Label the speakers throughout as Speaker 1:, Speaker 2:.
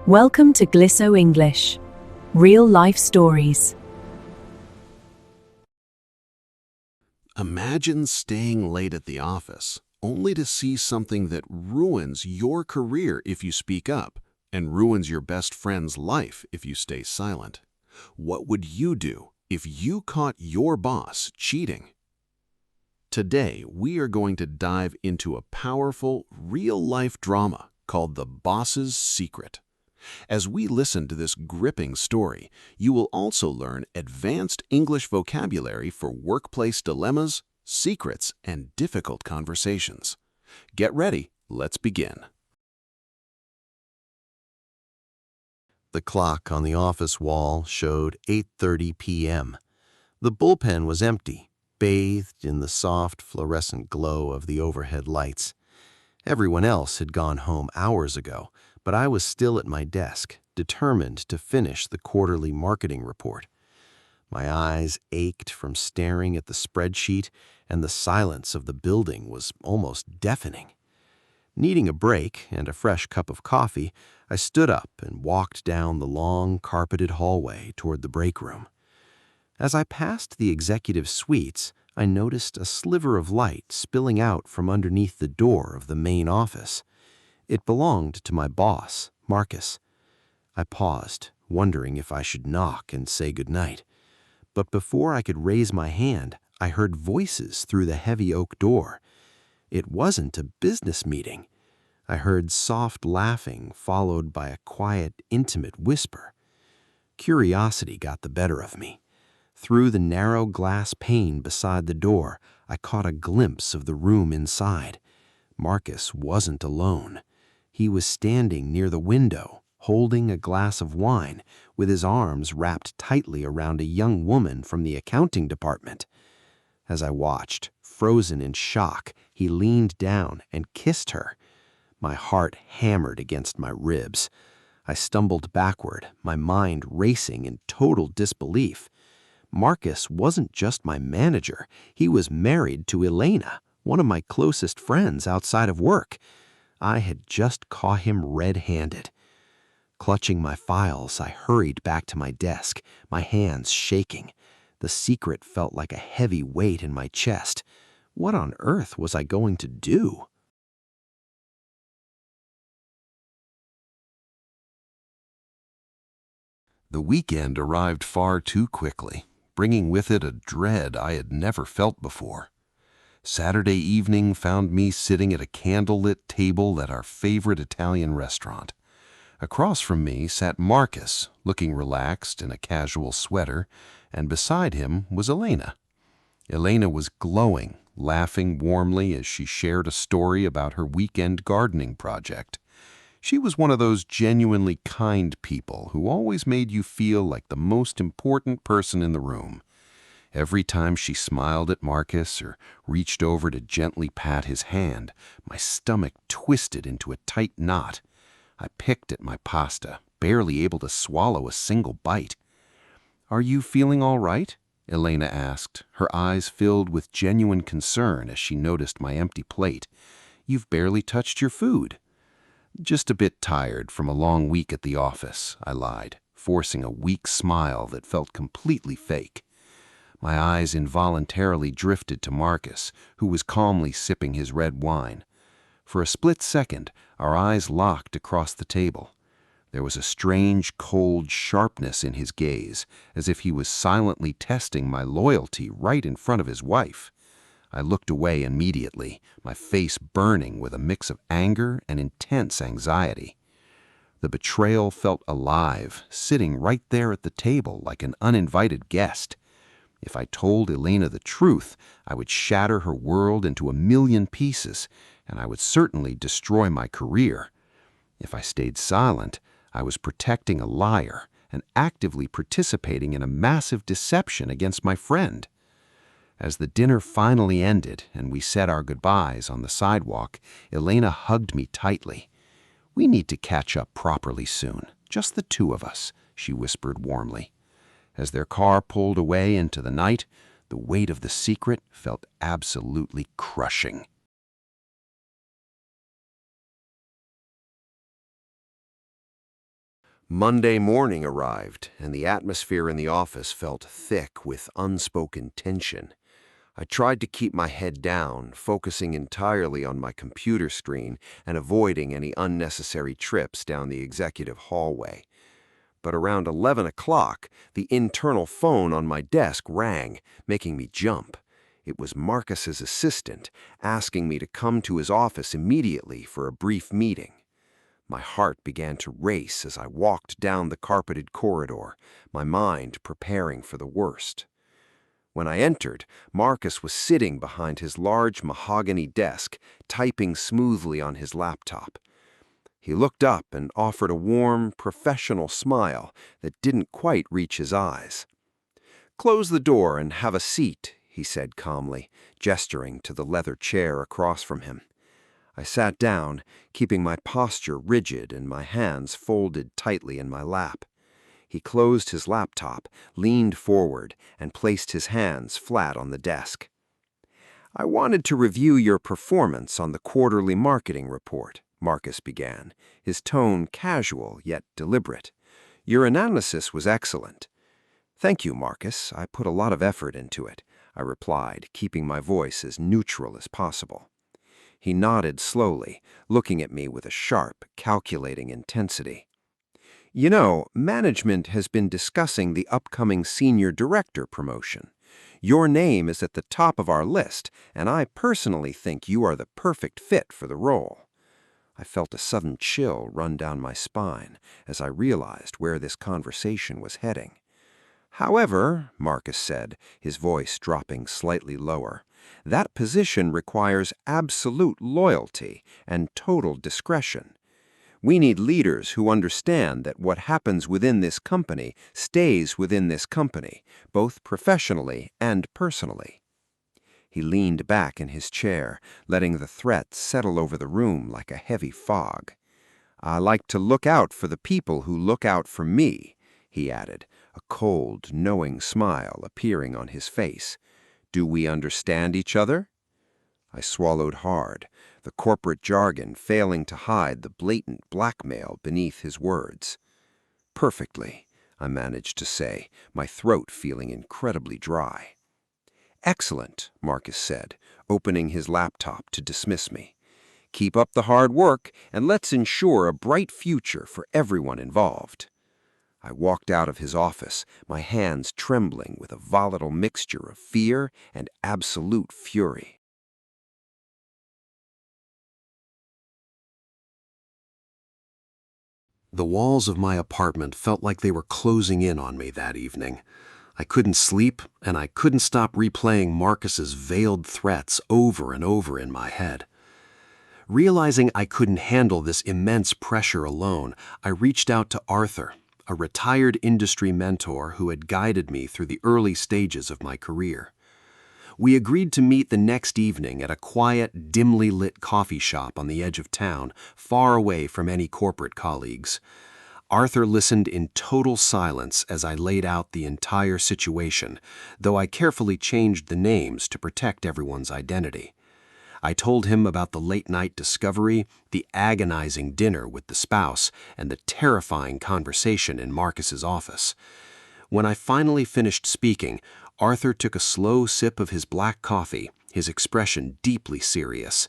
Speaker 1: Welcome to Glisso English. Real life stories.
Speaker 2: Imagine staying late at the office, only to see something that ruins your career if you speak up, and ruins your best friend's life if you stay silent. What would you do if you caught your boss cheating? Today, we are going to dive into a powerful, real-life drama called The Boss's Secret. As we listen to this gripping story, you will also learn advanced English vocabulary for workplace dilemmas, secrets, and difficult conversations. Get ready, let's begin.
Speaker 3: The clock on the office wall showed 8:30 p.m. The bullpen was empty, bathed in the soft fluorescent glow of the overhead lights. Everyone else had gone home hours ago, but I was still at my desk, determined to finish the quarterly marketing report. My eyes ached from staring at the spreadsheet, and the silence of the building was almost deafening. Needing a break and a fresh cup of coffee, I stood up and walked down the long, carpeted hallway toward the break room. As I passed the executive suites, I noticed a sliver of light spilling out from underneath the door of the main office. It belonged to my boss, Marcus. I paused, wondering if I should knock and say goodnight. But before I could raise my hand, I heard voices through the heavy oak door. It wasn't a business meeting. I heard soft laughing followed by a quiet, intimate whisper. Curiosity got the better of me. Through the narrow glass pane beside the door, I caught a glimpse of the room inside. Marcus wasn't alone. He was standing near the window, holding a glass of wine, with his arms wrapped tightly around a young woman from the accounting department. As I watched, frozen in shock, he leaned down and kissed her. My heart hammered against my ribs. I stumbled backward, my mind racing in total disbelief. Marcus wasn't just my manager. He was married to Elena, one of my closest friends outside of work. I had just caught him red-handed. Clutching my files, I hurried back to my desk, my hands shaking. The secret felt like a heavy weight in my chest. What on earth was I going to do?
Speaker 2: The weekend arrived far too quickly, bringing with it a dread I had never felt before. Saturday evening found me sitting at a candlelit table at our favorite Italian restaurant. Across from me sat Marcus, looking relaxed in a casual sweater, and beside him was Elena. Elena was glowing, laughing warmly as she shared a story about her weekend gardening project. She was one of those genuinely kind people who always made you feel like the most important person in the room. Every time she smiled at Marcus or reached over to gently pat his hand, my stomach twisted into a tight knot. I picked at my pasta, barely able to swallow a single bite. "Are you feeling all right?" Elena asked, her eyes filled with genuine concern as she noticed my empty plate. "You've barely touched your food." "Just a bit tired from a long week at the office," I lied, forcing a weak smile that felt completely fake. My eyes involuntarily drifted to Marcus, who was calmly sipping his red wine. For a split second, our eyes locked across the table. There was a strange, cold sharpness in his gaze, as if he was silently testing my loyalty right in front of his wife. I looked away immediately, my face burning with a mix of anger and intense anxiety. The betrayal felt alive, sitting right there at the table like an uninvited guest. If I told Elena the truth, I would shatter her world into a million pieces, and I would certainly destroy my career. If I stayed silent, I was protecting a liar and actively participating in a massive deception against my friend. As the dinner finally ended and we said our goodbyes on the sidewalk, Elena hugged me tightly. "We need to catch up properly soon, just the two of us," she whispered warmly. As their car pulled away into the night, the weight of the secret felt absolutely crushing. Monday morning arrived, and the atmosphere in the office felt thick with unspoken tension. I tried to keep my head down, focusing entirely on my computer screen and avoiding any unnecessary trips down the executive hallway. But around 11 o'clock, the internal phone on my desk rang, making me jump. It was Marcus's assistant, asking me to come to his office immediately for a brief meeting. My heart began to race as I walked down the carpeted corridor, my mind preparing for the worst. When I entered, Marcus was sitting behind his large mahogany desk, typing smoothly on his laptop. He looked up and offered a warm, professional smile that didn't quite reach his eyes. "Close the door and have a seat," he said calmly, gesturing to the leather chair across from him. I sat down, keeping my posture rigid and my hands folded tightly in my lap. He closed his laptop, leaned forward, and placed his hands flat on the desk. "I wanted to review your performance on the quarterly marketing report," Marcus began, his tone casual yet deliberate. "Your analysis was excellent." "Thank you, Marcus. I put a lot of effort into it," I replied, keeping my voice as neutral as possible. He nodded slowly, looking at me with a sharp, calculating intensity. "You know, management has been discussing the upcoming senior director promotion. Your name is at the top of our list, and I personally think you are the perfect fit for the role." I felt a sudden chill run down my spine as I realized where this conversation was heading. "However," Marcus said, his voice dropping slightly lower, "that position requires absolute loyalty and total discretion. We need leaders who understand that what happens within this company stays within this company, both professionally and personally." He leaned back in his chair, letting the threat settle over the room like a heavy fog. "I like to look out for the people who look out for me," he added, a cold, knowing smile appearing on his face. "Do we understand each other?" I swallowed hard, the corporate jargon failing to hide the blatant blackmail beneath his words. "Perfectly," I managed to say, my throat feeling incredibly dry. "Excellent," Marcus said, opening his laptop to dismiss me. "Keep up the hard work, and let's ensure a bright future for everyone involved." I walked out of his office, my hands trembling with a volatile mixture of fear and absolute fury.
Speaker 3: The walls of my apartment felt like they were closing in on me that evening. I couldn't sleep, and I couldn't stop replaying Marcus's veiled threats over and over in my head. Realizing I couldn't handle this immense pressure alone, I reached out to Arthur, a retired industry mentor who had guided me through the early stages of my career. We agreed to meet the next evening at a quiet, dimly lit coffee shop on the edge of town, far away from any corporate colleagues. Arthur listened in total silence as I laid out the entire situation, though I carefully changed the names to protect everyone's identity. I told him about the late-night discovery, the agonizing dinner with the spouse, and the terrifying conversation in Marcus's office. When I finally finished speaking, Arthur took a slow sip of his black coffee, his expression deeply serious.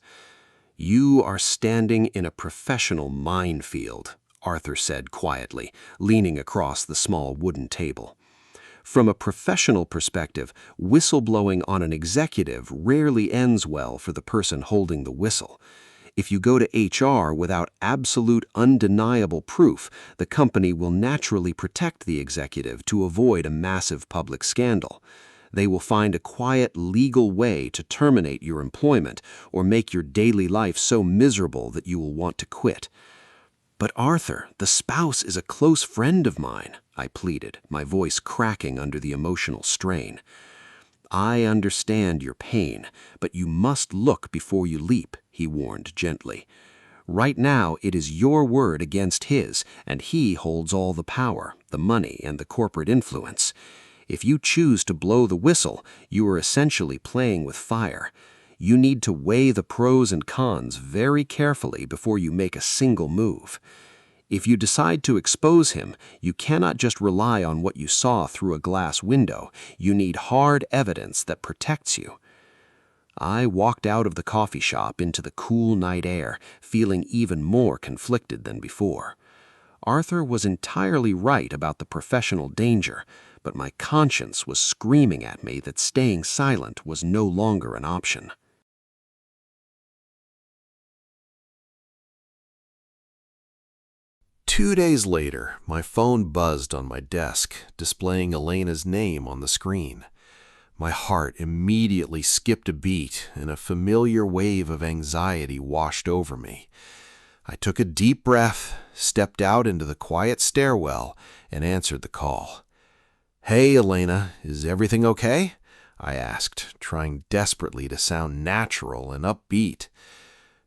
Speaker 3: "You are standing in a professional minefield," Arthur said quietly, leaning across the small wooden table. "From a professional perspective, whistleblowing on an executive rarely ends well for the person holding the whistle. If you go to HR without absolute, undeniable proof, the company will naturally protect the executive to avoid a massive public scandal. They will find a quiet, legal way to terminate your employment or make your daily life so miserable that you will want to quit." "But Arthur, the spouse is a close friend of mine," I pleaded, my voice cracking under the emotional strain. "I understand your pain, but you must look before you leap," he warned gently. "Right now, it is your word against his, and he holds all the power, the money, and the corporate influence. If you choose to blow the whistle, you are essentially playing with fire. You need to weigh the pros and cons very carefully before you make a single move.
Speaker 4: If you decide to expose him, you cannot just rely on what you saw through a glass window. You need hard evidence that protects you. I walked out of the coffee shop into the cool night air, feeling even more conflicted than before. Arthur was entirely right about the professional danger, but my conscience was screaming at me that staying silent was no longer an option.
Speaker 3: Two days later, my phone buzzed on my desk, displaying Elena's name on the screen. My heart immediately skipped a beat, and a familiar wave of anxiety washed over me. I took a deep breath, stepped out into the quiet stairwell, and answered the call. "Hey, Elena, is everything okay?" I asked, trying desperately to sound natural and upbeat.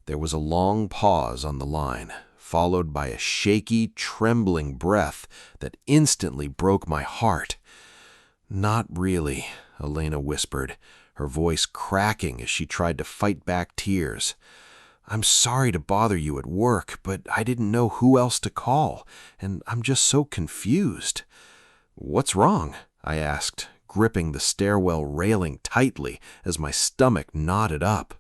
Speaker 3: There was a long pause on the line, followed by a shaky, trembling breath that instantly broke my heart. "Not really," Elena whispered, her voice cracking as she tried to fight back tears. "I'm sorry to bother you at work, but I didn't know who else to call, and I'm just so confused." "What's wrong?" I asked, gripping the stairwell railing tightly as my stomach knotted up.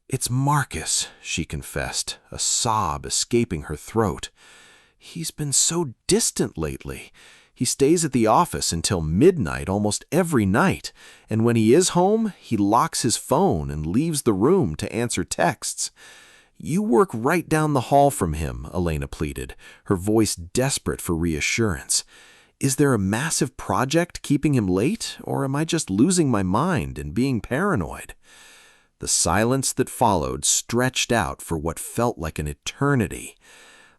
Speaker 3: "It's Marcus," she confessed, a sob escaping her throat. "He's been so distant lately. He stays at the office until midnight almost every night, and when he is home, he locks his phone and leaves the room to answer texts." "You work right down the hall from him," Elena pleaded, her voice desperate for reassurance. "Is there a massive project keeping him late, or am I just losing my mind and being paranoid?" The silence that followed stretched out for what felt like an eternity.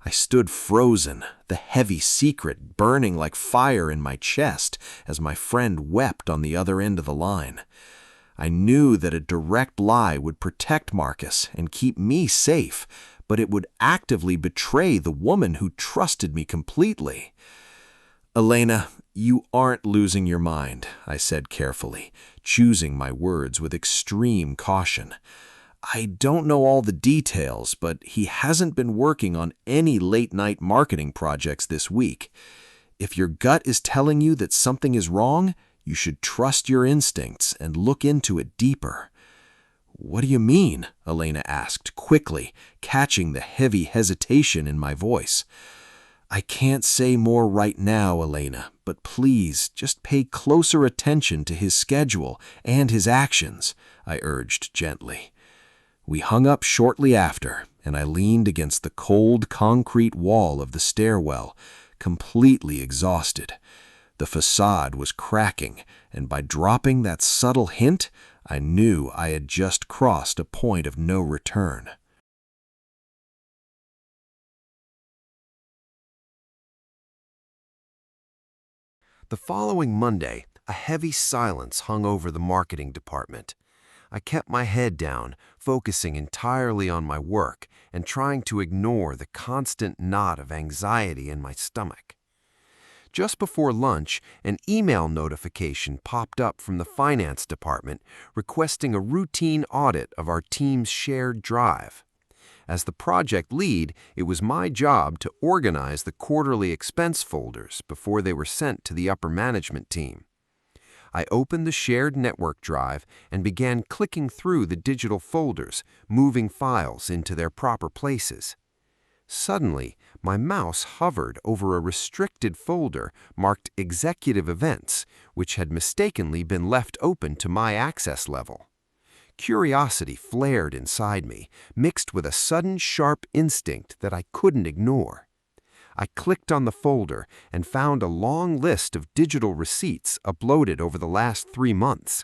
Speaker 3: I stood frozen, the heavy secret burning like fire in my chest as my friend wept on the other end of the line. I knew that a direct lie would protect Marcus and keep me safe, but it would actively betray the woman who trusted me completely. "Elena, you aren't losing your mind," I said carefully, choosing my words with extreme caution. "I don't know all the details, but he hasn't been working on any late-night marketing projects this week. If your gut is telling you that something is wrong, you should trust your instincts and look into it deeper." "What do you mean?" Elena asked quickly, catching the heavy hesitation in my voice. "I can't say more right now, Elena, but please just pay closer attention to his schedule and his actions," I urged gently. We hung up shortly after, and I leaned against the cold concrete wall of the stairwell, completely exhausted. The facade was cracking, and by dropping that subtle hint, I knew I had just crossed a point of no return. The following Monday, a heavy silence hung over the marketing department. I kept my head down, focusing entirely on my work and trying to ignore the constant knot of anxiety in my stomach. Just before lunch, an email notification popped up from the finance department requesting a routine audit of our team's shared drive. As the project lead, it was my job to organize the quarterly expense folders before they were sent to the upper management team. I opened the shared network drive and began clicking through the digital folders, moving files into their proper places. Suddenly, my mouse hovered over a restricted folder marked Executive Events, which had mistakenly been left open to my access level. Curiosity flared inside me, mixed with a sudden sharp instinct that I couldn't ignore. I clicked on the folder and found a long list of digital receipts uploaded over the last 3 months.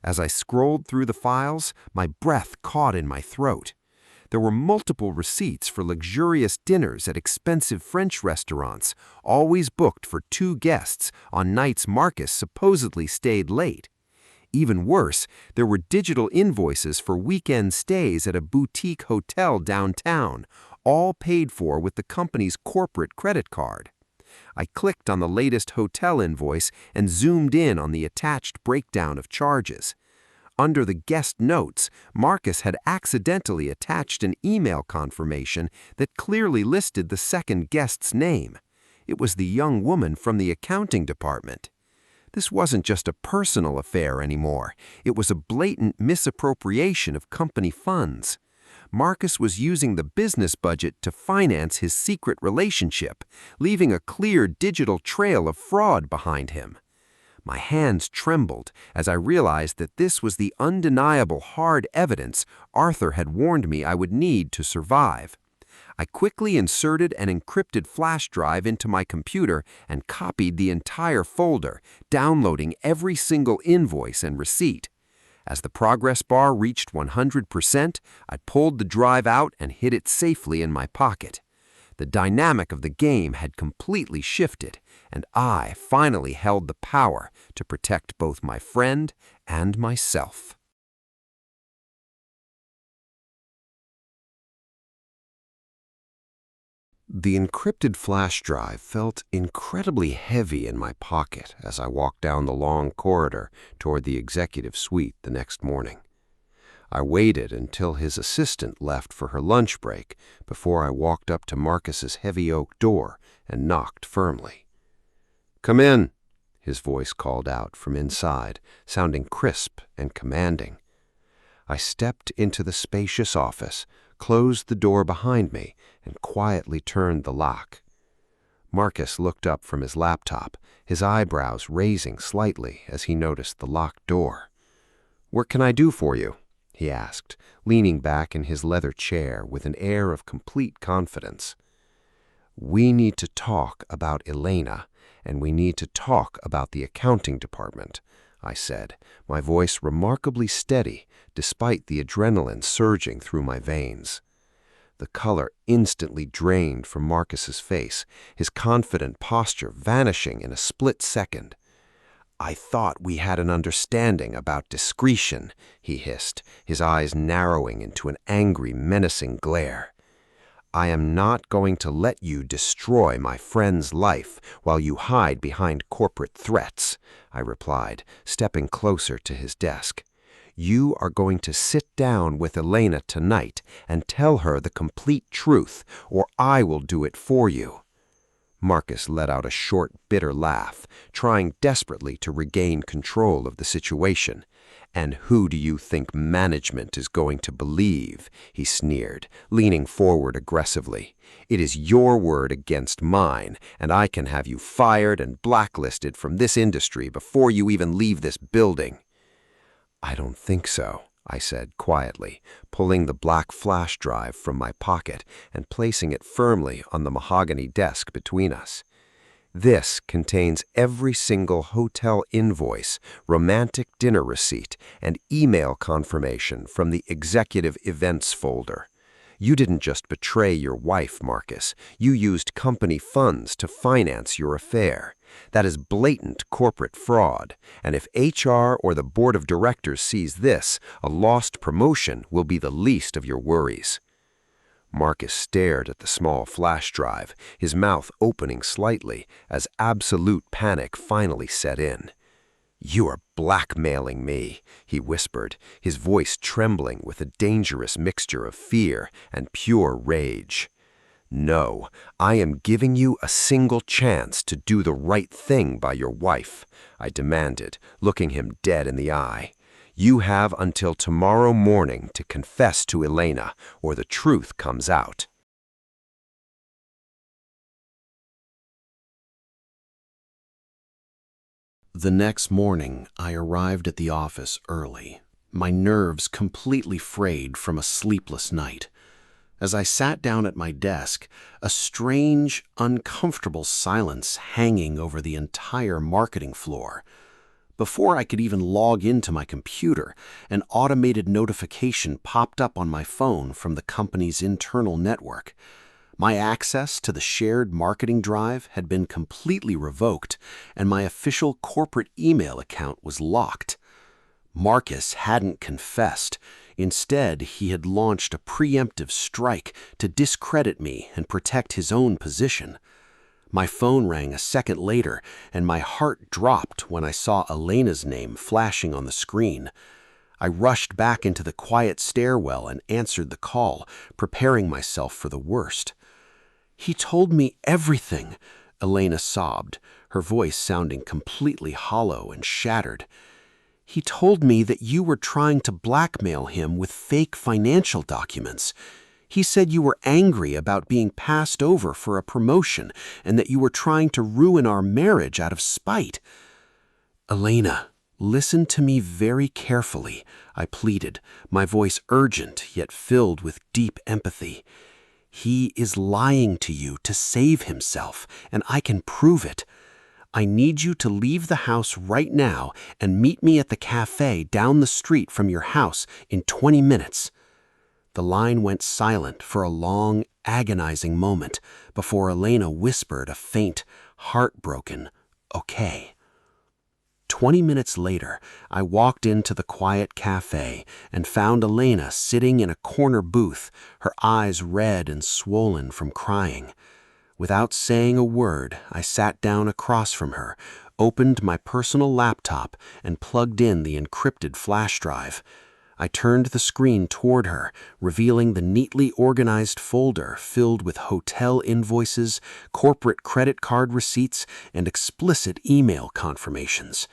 Speaker 3: As I scrolled through the files, my breath caught in my throat. There were multiple receipts for luxurious dinners at expensive French restaurants, always booked for 2 guests on nights Marcus supposedly stayed late. Even worse, there were digital invoices for weekend stays at a boutique hotel downtown, all paid for with the company's corporate credit card. I clicked on the latest hotel invoice and zoomed in on the attached breakdown of charges.
Speaker 4: Under the guest notes, Marcus had accidentally attached an email confirmation that clearly listed the second guest's name. It was the young woman from the accounting department. This wasn't just a personal affair anymore. It was a blatant misappropriation of company funds. Marcus was using the business budget to finance his secret relationship, leaving a clear digital trail of fraud behind him. My hands trembled as I realized that this was the undeniable hard evidence Arthur had warned me I would need to survive. I quickly inserted an encrypted flash drive into my computer and copied the entire folder, downloading every single invoice and receipt. As the progress bar reached 100%, I pulled the drive out and hid it safely in my pocket. The dynamic of the game had completely shifted, and I finally held the power to protect both my friend and myself. The encrypted flash drive felt incredibly heavy in my pocket as I walked down the long corridor toward the executive suite the next morning. I waited until his assistant left for her lunch break before I walked up to Marcus's heavy oak door and knocked firmly. "Come in," his voice called out from inside, sounding crisp and commanding. I stepped into the spacious office, closed the door behind me, and quietly turned the lock. Marcus looked up from his laptop, his eyebrows raising slightly as he noticed the locked door. "What can I do for you?" he asked, leaning back in his leather chair with an air of complete confidence. "We need to talk about Elena, and we need to talk about the accounting department," I said, my voice remarkably steady despite the adrenaline surging through my veins. The color instantly drained from Marcus's face, his confident posture vanishing in a split second. "I thought we had an understanding about discretion," he hissed, his eyes narrowing into an angry, menacing glare. "I am not going to let you destroy my friend's life while you hide behind corporate threats," I replied, stepping closer to his desk. "You are going to sit down with Elena tonight and tell her the complete truth, or I will do it for you." Marcus let out a short, bitter laugh, trying desperately to regain control of the situation. "And who do you think management is going to believe?" he sneered, leaning forward aggressively. "It is your word against mine, and I can have you fired and blacklisted from this industry before you even leave this building." "I don't think so," I said quietly, pulling the black flash drive from my pocket and placing it firmly on the mahogany desk between us. "This contains every single hotel invoice, romantic dinner receipt, and email confirmation from the executive events folder. You didn't just betray your wife, Marcus. You used company funds to finance your affair. That is blatant corporate fraud, and if HR or the board of directors sees this, a lost promotion will be the least of your worries." Marcus stared at the small flash drive, his mouth opening slightly as absolute panic finally set in. "You are blackmailing me," he whispered, his voice trembling with a dangerous mixture of fear and pure rage. "No, I am giving you a single chance to do the right thing by your wife," I demanded, looking him dead in the eye. "You have until tomorrow morning to confess to Elena, or the truth comes out." The next morning, I arrived at the office early, my nerves completely frayed from a sleepless night. As I sat down at my desk, a strange, uncomfortable silence hanging over the entire marketing floor. Before I could even log into my computer, an automated notification popped up on my phone from the company's internal network. My access to the shared marketing drive had been completely revoked, and my official corporate email account was locked. Marcus hadn't confessed. Instead, he had launched a preemptive strike to discredit me and protect his own position. My phone rang a second later, and my heart dropped when I saw Elena's name flashing on the screen. I rushed back into the quiet stairwell and answered the call, preparing myself for the worst. "He told me everything," Elena sobbed, her voice sounding completely hollow and shattered. "He told me that you were trying to blackmail him with fake financial documents. He said you were angry about being passed over for a promotion and that you were trying to ruin our marriage out of spite." "Elena, listen to me very carefully," I pleaded, my voice urgent yet filled with deep empathy. "He is lying to you to save himself, and I can prove it. I need you to leave the house right now and meet me at the cafe down the street from your house in 20 minutes. The line went silent for a long, agonizing moment before Elena whispered a faint, heartbroken, "Okay." 20 minutes later, I walked into the quiet cafe and found Elena sitting in a corner booth, her eyes red and swollen from crying. Without saying a word, I sat down across from her, opened my personal laptop, and plugged in the encrypted flash drive. I turned the screen toward her, revealing the neatly organized folder filled with hotel invoices, corporate credit card receipts, and explicit email confirmations.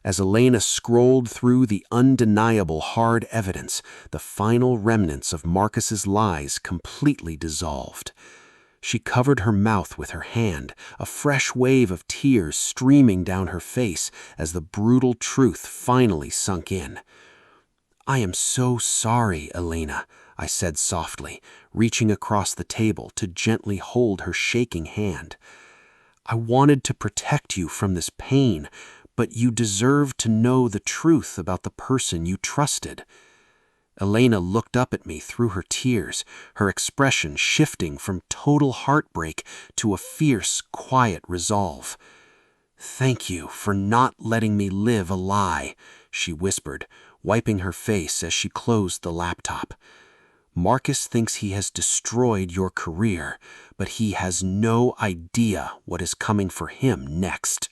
Speaker 4: As Elena scrolled through the undeniable hard evidence, the final remnants of Marcus's lies completely dissolved. She covered her mouth with her hand, a fresh wave of tears streaming down her face as the brutal truth finally sunk in. "I am so sorry, Elena," I said softly, reaching across the table to gently hold her shaking hand. "I wanted to protect you from this pain, but you deserve to know the truth about the person you trusted." Elena looked up at me through her tears, her expression shifting from total heartbreak to a fierce, quiet resolve. "Thank you for not letting me live a lie," she whispered, wiping her face as she closed the laptop. "Marcus thinks he has destroyed your career, but he has no idea what is coming for him next."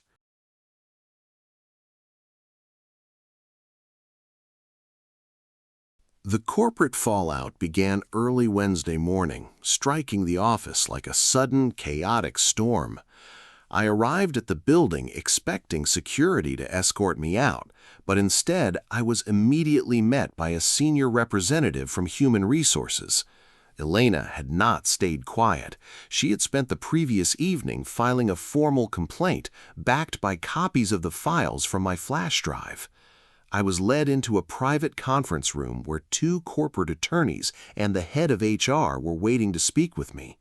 Speaker 3: The corporate fallout began early Wednesday morning, striking the office like a sudden, chaotic storm. I arrived at the building expecting security to escort me out, but instead I was immediately met by a senior representative from Human Resources. Elena had not stayed quiet. She had spent the previous evening filing a formal complaint, backed by copies of the files from my flash drive. I was led into a private conference room where 2 corporate attorneys and the head of HR were waiting to speak with me.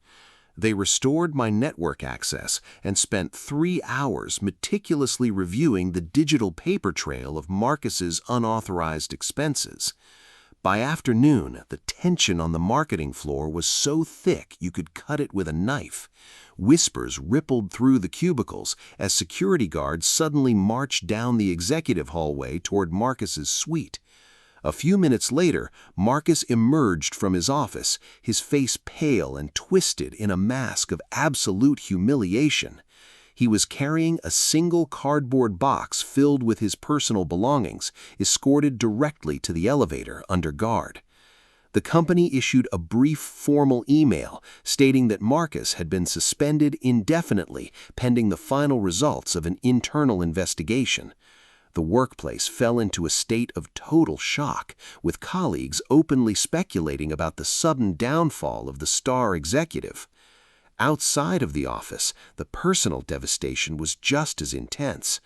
Speaker 3: They restored my network access and spent 3 hours meticulously reviewing the digital paper trail of Marcus's unauthorized expenses. By afternoon, the tension on the marketing floor was so thick you could cut it with a knife. Whispers rippled through the cubicles as security guards suddenly marched down the executive hallway toward Marcus's suite. A few minutes later, Marcus emerged from his office, his face pale and twisted in a mask of absolute humiliation. He was carrying a single cardboard box filled with his personal belongings, escorted directly to the elevator under guard. The company issued a brief formal email stating that Marcus had been suspended indefinitely pending the final results of an internal investigation. The workplace fell into a state of total shock, with colleagues openly speculating about the sudden downfall of the star executive. Outside of the office, the personal devastation was just as intense.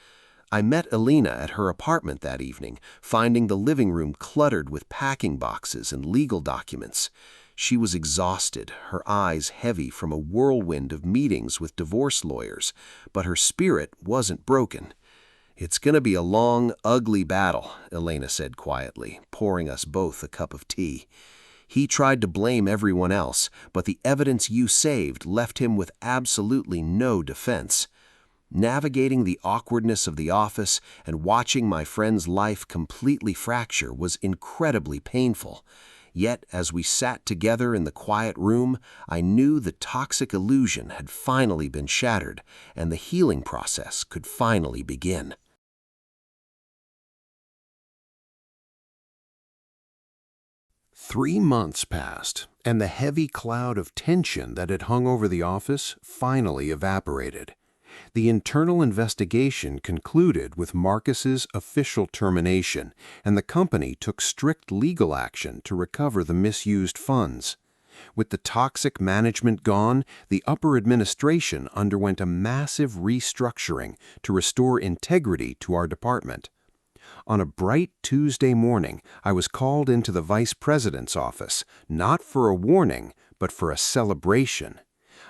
Speaker 3: I met Elena at her apartment that evening, finding the living room cluttered with packing boxes and legal documents. She was exhausted, her eyes heavy from a whirlwind of meetings with divorce lawyers, but her spirit wasn't broken. "It's going to be a long, ugly battle," Elena said quietly, pouring us both a cup of tea. "He tried to blame everyone else, but the evidence you saved left him with absolutely no defense. Navigating the awkwardness of the office and watching my friend's life completely fracture was incredibly painful. Yet, as we sat together in the quiet room, I knew the toxic illusion had finally been shattered, and the healing process could finally begin."
Speaker 2: 3 months passed, and the heavy cloud of tension that had hung over the office finally evaporated. The internal investigation concluded with Marcus's official termination, and the company took strict legal action to recover the misused funds. With the toxic management gone, the upper administration underwent a massive restructuring to restore integrity to our department. On a bright Tuesday morning, I was called into the vice president's office, not for a warning, but for a celebration.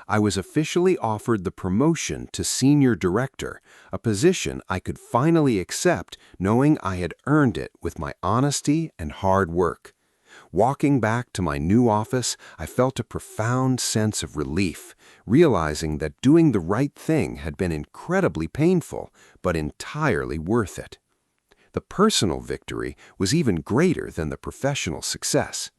Speaker 2: I was officially offered the promotion to senior director, a position I could finally accept knowing I had earned it with my honesty and hard work. Walking back to my new office, I felt a profound sense of relief, realizing that doing the right thing had been incredibly painful, but entirely worth it. The personal victory was even greater than the professional success.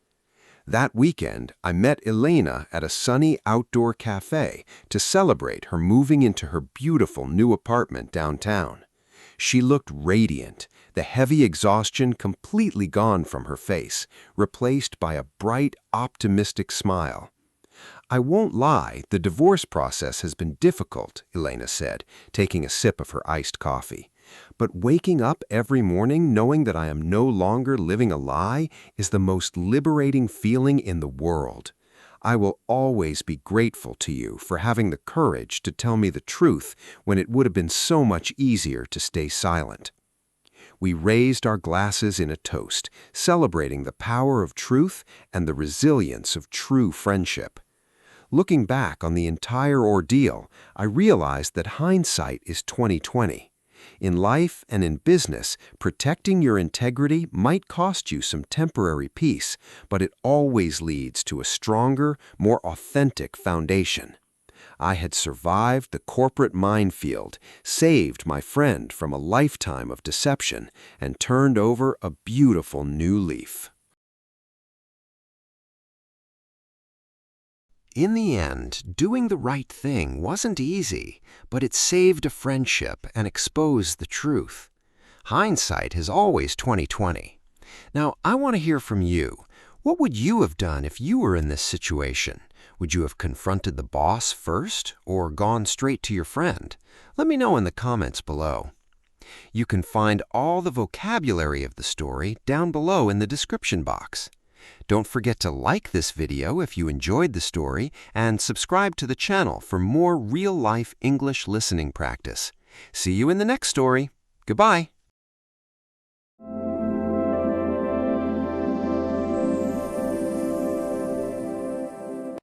Speaker 2: That weekend, I met Elena at a sunny outdoor cafe to celebrate her moving into her beautiful new apartment downtown. She looked radiant, the heavy exhaustion completely gone from her face, replaced by a bright, optimistic smile. "I won't lie, the divorce process has been difficult," Elena said, taking a sip of her iced coffee. "But waking up every morning knowing that I am no longer living a lie is the most liberating feeling in the world. I will always be grateful to you for having the courage to tell me the truth when it would have been so much easier to stay silent." We raised our glasses in a toast, celebrating the power of truth and the resilience of true friendship. Looking back on the entire ordeal, I realized that hindsight is 20/20. In life and in business, protecting your integrity might cost you some temporary peace, but it always leads to a stronger, more authentic foundation. I had survived the corporate minefield, saved my friend from a lifetime of deception, and turned over a beautiful new leaf.
Speaker 4: In the end, doing the right thing wasn't easy, but it saved a friendship and exposed the truth. Hindsight is always 20/20. Now, I want to hear from you. What would you have done if you were in this situation? Would you have confronted the boss first or gone straight to your friend? Let me know in the comments below. You can find all the vocabulary of the story down below in the description box. Don't forget to like this video if you enjoyed the story and subscribe to the channel for more real-life English listening practice. See you in the next story. Goodbye.